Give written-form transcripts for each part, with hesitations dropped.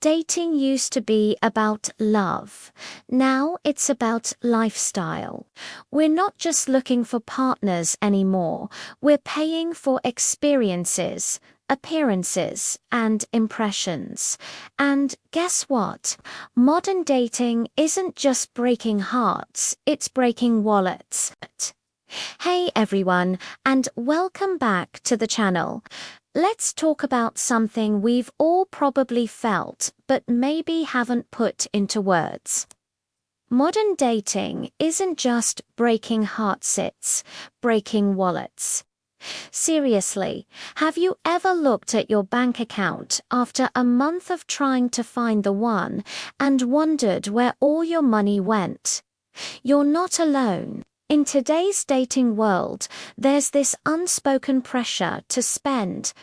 Dating used to be about love. Now it's about lifestyle. We're not just looking for partners anymore. We're paying for experiences, appearances, and impressions. And guess what? Modern dating isn't just breaking hearts, it's breaking wallets. Hey everyone, and welcome back to the channel. Let's talk about something we've all probably felt, but maybe haven't put into words. Modern dating isn't just breaking hearts, it's breaking wallets. Seriously, have you ever looked at your bank account after a month of trying to find the one and wondered where all your money went? You're not alone. In today's dating world, there's this unspoken pressure to spend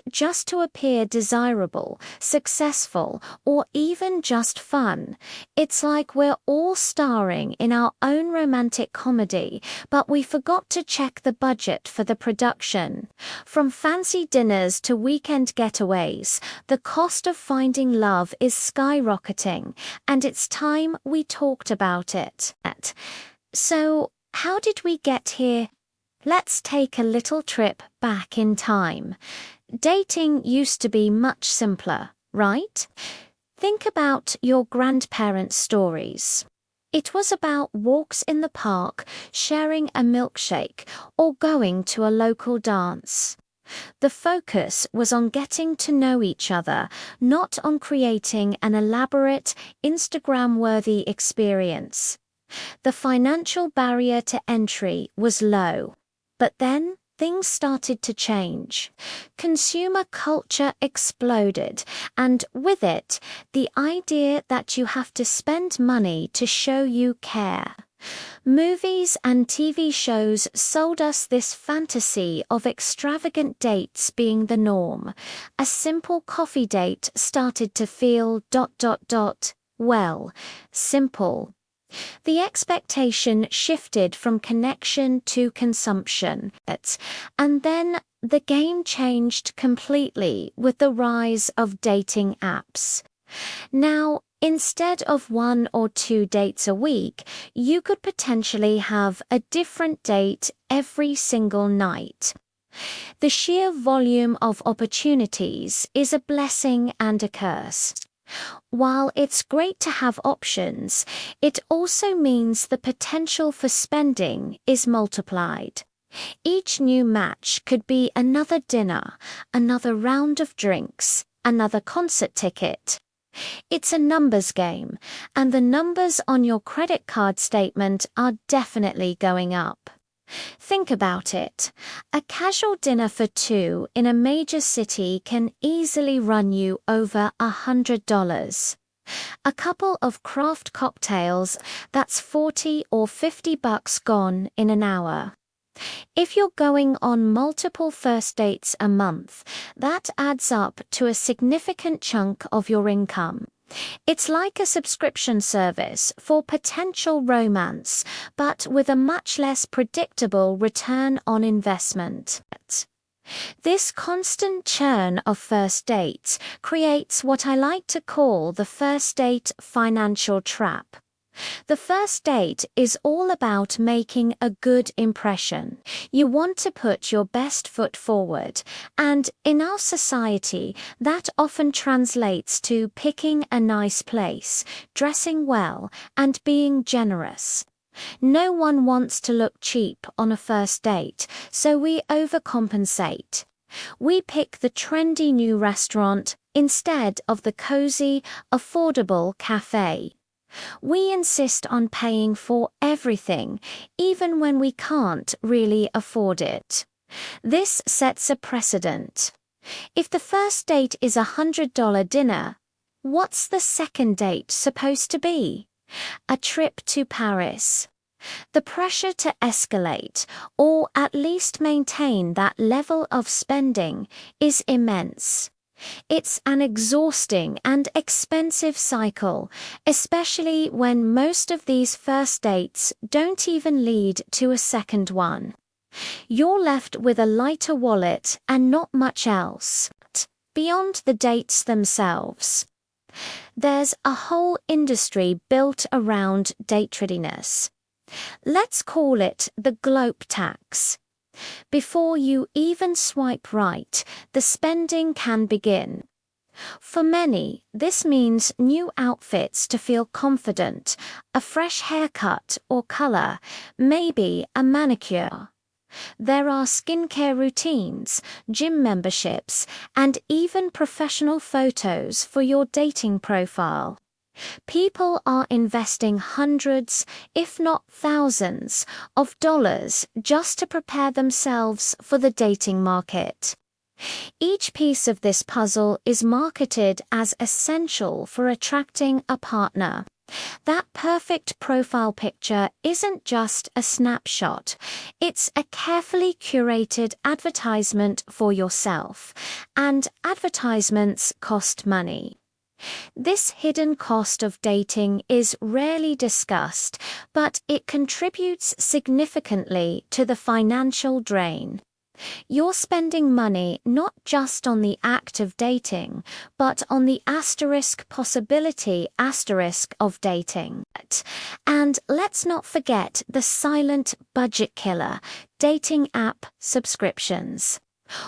just to appear desirable, successful, or even just fun. It's like we're all starring in our own romantic comedy, but we forgot to check the budget for the production. From fancy dinners to weekend getaways, the cost of finding love is skyrocketing, and it's time we talked about it. So, how did we get here? Let's take a little trip back in time. Dating used to be much simpler, right? Think about your grandparents' stories. It was about walks in the park, sharing a milkshake, or going to a local dance. The focus was on getting to know each other, not on creating an elaborate, Instagram-worthy experience. The financial barrier to entry was low. But then, things started to change. Consumer culture exploded, and with it, the idea that you have to spend money to show you care. Movies and TV shows sold us this fantasy of extravagant dates being the norm. A simple coffee date started to feel ... well, simple. The expectation shifted from connection to consumption, and then the game changed completely with the rise of dating apps. Now, instead of 1 or 2 dates a week, you could potentially have a different date every single night. The sheer volume of opportunities is a blessing and a curse. While it's great to have options, it also means the potential for spending is multiplied. Each new match could be another dinner, another round of drinks, another concert ticket. It's a numbers game, and the numbers on your credit card statement are definitely going up. Think about it. A casual dinner for 2 in a major city can easily run you over $100. A couple of craft cocktails, that's $40 or $50 gone in an hour. If you're going on multiple first dates a month, that adds up to a significant chunk of your income. It's like a subscription service for potential romance, but with a much less predictable return on investment. This constant churn of first dates creates what I like to call the first date financial trap. The first date is all about making a good impression. You want to put your best foot forward, and in our society, that often translates to picking a nice place, dressing well, and being generous. No one wants to look cheap on a first date, so we overcompensate. We pick the trendy new restaurant instead of the cozy, affordable cafe. We insist on paying for everything, even when we can't really afford it. This sets a precedent. If the first date is a $100 dinner, what's the second date supposed to be? A trip to Paris. The pressure to escalate, or at least maintain that level of spending, is immense. It's an exhausting and expensive cycle, especially when most of these first dates don't even lead to a second one. You're left with a lighter wallet and not much else. beyond the dates themselves. There's a whole industry built around date readiness. Let's call it the globe tax. Before you even swipe right, the spending can begin. For many, this means new outfits to feel confident, a fresh haircut or color, maybe a manicure. There are skincare routines, gym memberships, and even professional photos for your dating profile. People are investing hundreds, if not thousands, of dollars just to prepare themselves for the dating market. Each piece of this puzzle is marketed as essential for attracting a partner. That perfect profile picture isn't just a snapshot, it's a carefully curated advertisement for yourself, and advertisements cost money. This hidden cost of dating is rarely discussed, but it contributes significantly to the financial drain. You're spending money not just on the act of dating, but on the possibility of dating. And let's not forget the silent budget killer, dating app subscriptions.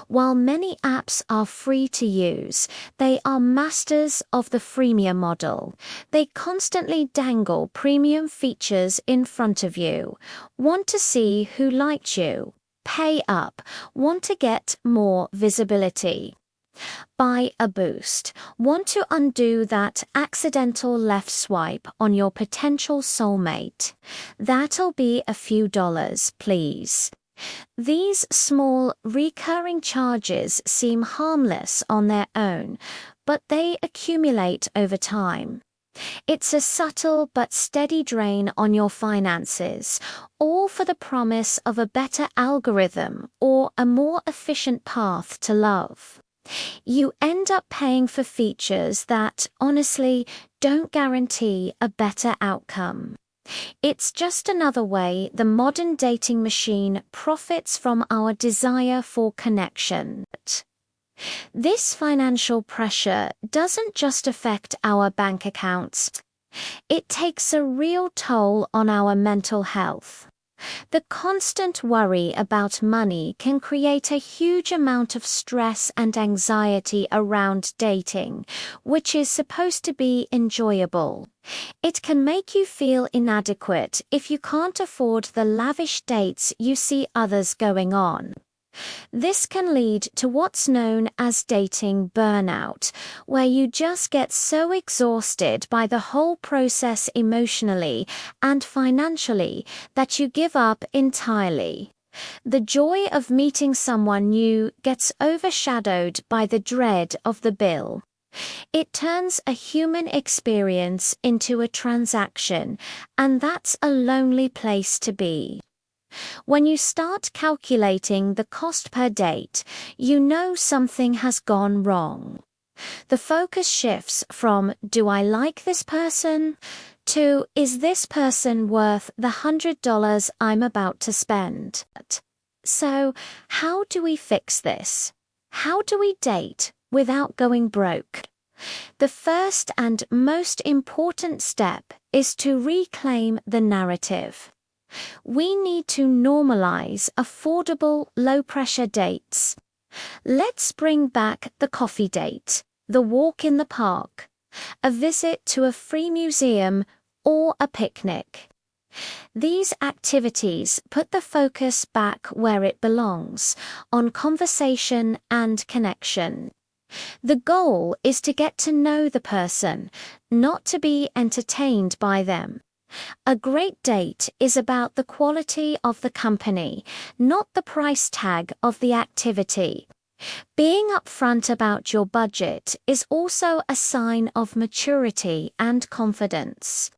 While many apps are free to use, they are masters of the freemium model. They constantly dangle premium features in front of you. Want to see who liked you? Pay up. Want to get more visibility? Buy a boost. Want to undo that accidental left swipe on your potential soulmate? That'll be a few dollars, please. These small, recurring charges seem harmless on their own, but they accumulate over time. It's a subtle but steady drain on your finances, all for the promise of a better algorithm or a more efficient path to love. You end up paying for features that, honestly, don't guarantee a better outcome. It's just another way the modern dating machine profits from our desire for connection. This financial pressure doesn't just affect our bank accounts. It takes a real toll on our mental health. The constant worry about money can create a huge amount of stress and anxiety around dating, which is supposed to be enjoyable. It can make you feel inadequate if you can't afford the lavish dates you see others going on. This can lead to what's known as dating burnout, where you just get so exhausted by the whole process emotionally and financially that you give up entirely. The joy of meeting someone new gets overshadowed by the dread of the bill. It turns a human experience into a transaction, and that's a lonely place to be. When you start calculating the cost per date, you know something has gone wrong. The focus shifts from "do I like this person?" to "is this person worth the $100 I'm about to spend?" So, how do we fix this? How do we date without going broke? The first and most important step is to reclaim the narrative. We need to normalize affordable, low-pressure dates. Let's bring back the coffee date, the walk in the park, a visit to a free museum, or a picnic. These activities put the focus back where it belongs, on conversation and connection. The goal is to get to know the person, not to be entertained by them. A great date is about the quality of the company, not the price tag of the activity. Being upfront about your budget is also a sign of maturity and confidence.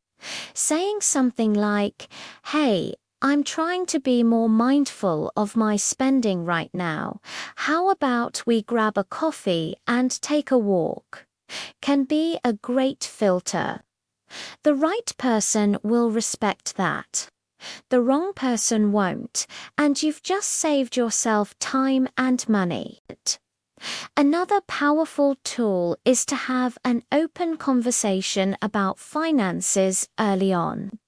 Saying something like, "Hey, I'm trying to be more mindful of my spending right now. How about we grab a coffee and take a walk?" can be a great filter. The right person will respect that. The wrong person won't, and you've just saved yourself time and money. Another powerful tool is to have an open conversation about finances early on.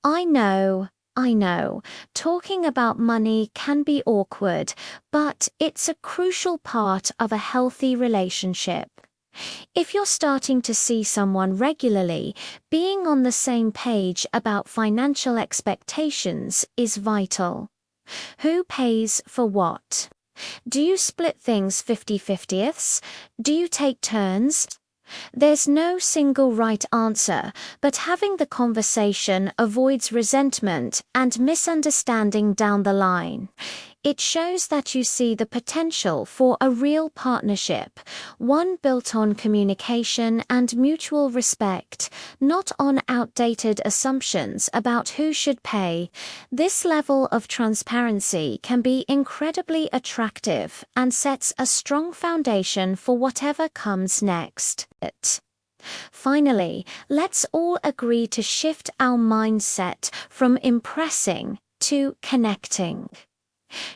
I know, talking about money can be awkward, but it's a crucial part of a healthy relationship. If you're starting to see someone regularly, being on the same page about financial expectations is vital. Who pays for what? Do you split things 50/50ths? Do you take turns? There's no single right answer, but having the conversation avoids resentment and misunderstanding down the line. It shows that you see the potential for a real partnership, one built on communication and mutual respect, not on outdated assumptions about who should pay. This level of transparency can be incredibly attractive and sets a strong foundation for whatever comes next. Finally, let's all agree to shift our mindset from impressing to connecting.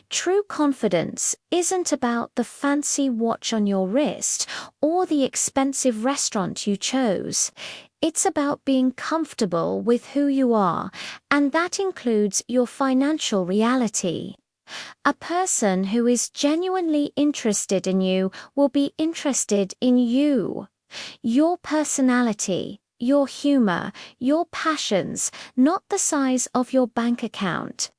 True confidence isn't about the fancy watch on your wrist or the expensive restaurant you chose. It's about being comfortable with who you are, and that includes your financial reality. A person who is genuinely interested in you will be interested in you. Your personality, your humor, your passions, not the size of your bank account.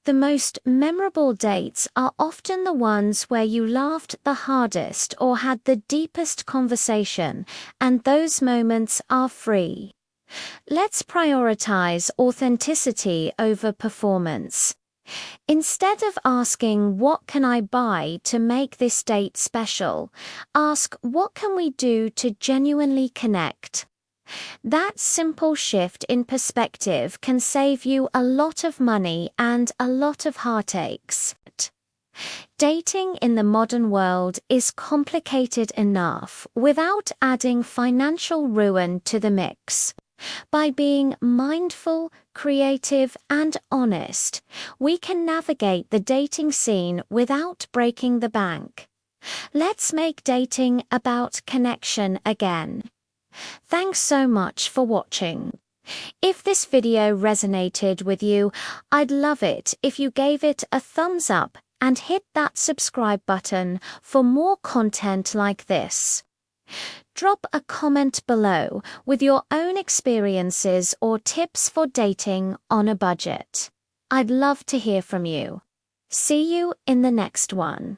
The most memorable dates are often the ones where you laughed the hardest or had the deepest conversation, and those moments are free. Let's prioritize authenticity over performance. Instead of asking, "What can I buy to make this date special?" ask, "What can we do to genuinely connect?" That simple shift in perspective can save you a lot of money and a lot of heartaches. Dating in the modern world is complicated enough without adding financial ruin to the mix. By being mindful, creative, and honest, we can navigate the dating scene without breaking the bank. Let's make dating about connection again. Thanks so much for watching. If this video resonated with you, I'd love it if you gave it a thumbs up and hit that subscribe button for more content like this. Drop a comment below with your own experiences or tips for dating on a budget. I'd love to hear from you. See you in the next one.